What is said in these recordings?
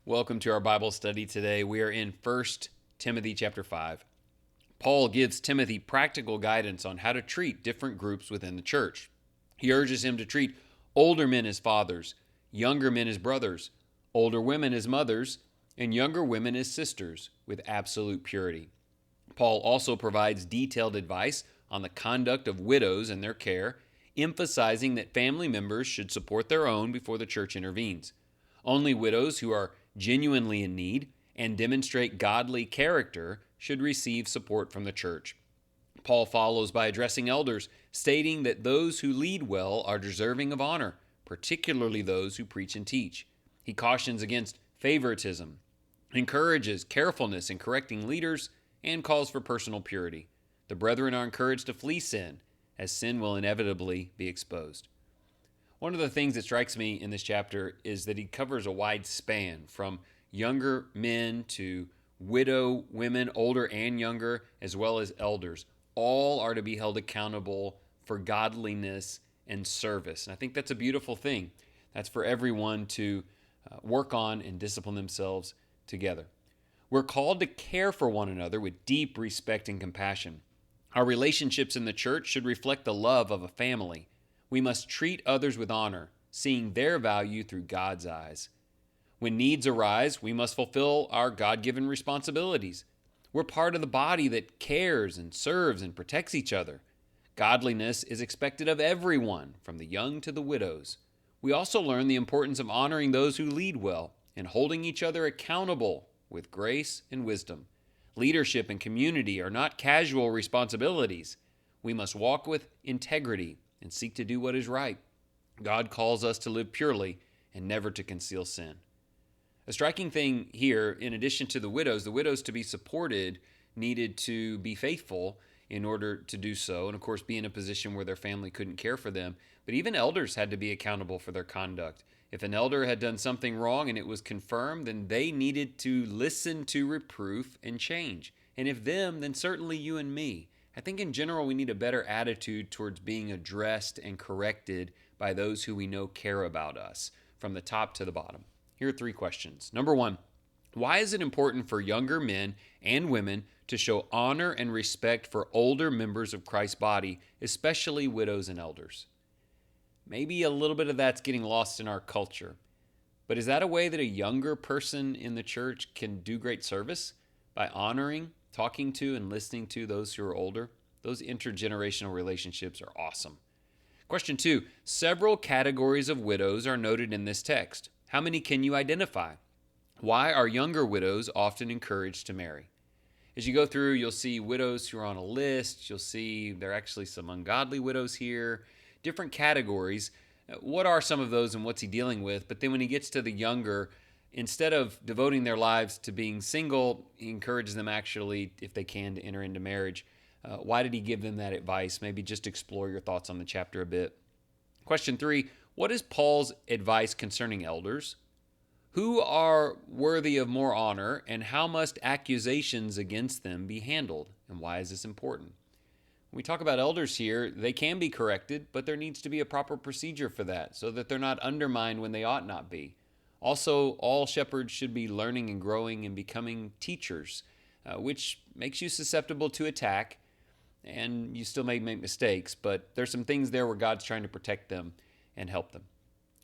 Welcome to our Bible study today. We are in 1 Timothy chapter 5. Paul gives Timothy practical guidance on how to treat different groups within the church. He urges him to treat older men as fathers, younger men as brothers, older women as mothers, and younger women as sisters with absolute purity. Paul also provides detailed advice on the conduct of widows and their care, emphasizing that family members should support their own before the church intervenes. Only widows who are genuinely in need and demonstrate godly character should receive support from the church. Paul follows by addressing elders, stating that those who lead well are deserving of honor, particularly those who preach and teach. He cautions against favoritism, encourages carefulness in correcting leaders, and calls for personal purity. The brethren are encouraged to flee sin, as sin will inevitably be exposed. One of the things that strikes me in this chapter is that he covers a wide span from younger men to widow women, older and younger, as well as elders. All are to be held accountable for godliness and service. And I think that's a beautiful thing. That's for everyone to work on and discipline themselves together. We're called to care for one another with deep respect and compassion. Our relationships in the church should reflect the love of a family. We must treat others with honor, seeing their value through God's eyes. When needs arise, we must fulfill our God-given responsibilities. We're part of the body that cares and serves and protects each other. Godliness is expected of everyone, from the young to the widows. We also learn the importance of honoring those who lead well and holding each other accountable with grace and wisdom. Leadership and community are not casual responsibilities. We must walk with integrity and seek to do what is right. God calls us to live purely and never to conceal sin. A striking thing here, in addition to the widows to be supported needed to be faithful in order to do so, and of course be in a position where their family couldn't care for them. But even elders had to be accountable for their conduct. If an elder had done something wrong and it was confirmed, then they needed to listen to reproof and change. And if them, then certainly you and me. I think in general we need a better attitude towards being addressed and corrected by those who we know care about us, from the top to the bottom. Here are 3 questions. Number 1, why is it important for younger men and women to show honor and respect for older members of Christ's body, especially widows and elders? Maybe a little bit of that's getting lost in our culture. But is that a way that a younger person in the church can do great service? By honoring, talking to, and listening to those who are older? Those intergenerational relationships are awesome. Question 2, several categories of widows are noted in this text. How many can you identify? Why are younger widows often encouraged to marry? As you go through, you'll see widows who are on a list. You'll see there are actually some ungodly widows here, different categories. What are some of those and what's he dealing with? But then when he gets to the younger, instead of devoting their lives to being single, he encourages them actually, if they can, to enter into marriage. Why did he give them that advice? Maybe just explore your thoughts on the chapter a bit. Question 3, what is Paul's advice concerning elders? Who are worthy of more honor, and how must accusations against them be handled? And why is this important? When we talk about elders here, they can be corrected, but there needs to be a proper procedure for that so that they're not undermined when they ought not be. Also, all shepherds should be learning and growing and becoming teachers, which makes you susceptible to attack, and you still may make mistakes, but there's some things there where God's trying to protect them and help them.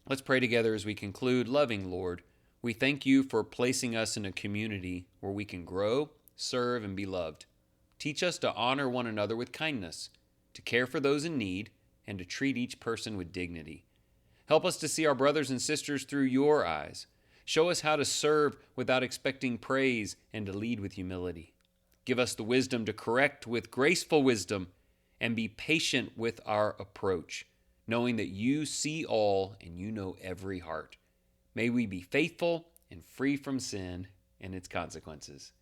Let's pray together as we conclude. Loving Lord, we thank you for placing us in a community where we can grow, serve, and be loved. Teach us to honor one another with kindness, to care for those in need, and to treat each person with dignity. Help us to see our brothers and sisters through your eyes. Show us how to serve without expecting praise and to lead with humility. Give us the wisdom to correct with graceful wisdom and be patient with our approach, knowing that you see all and you know every heart. May we be faithful and free from sin and its consequences.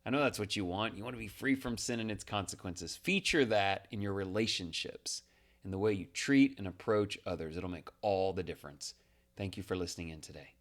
I know that's what you want. You want to be free from sin and its consequences. Feature that in your relationships, in the way you treat and approach others. It'll make all the difference. Thank you for listening in today.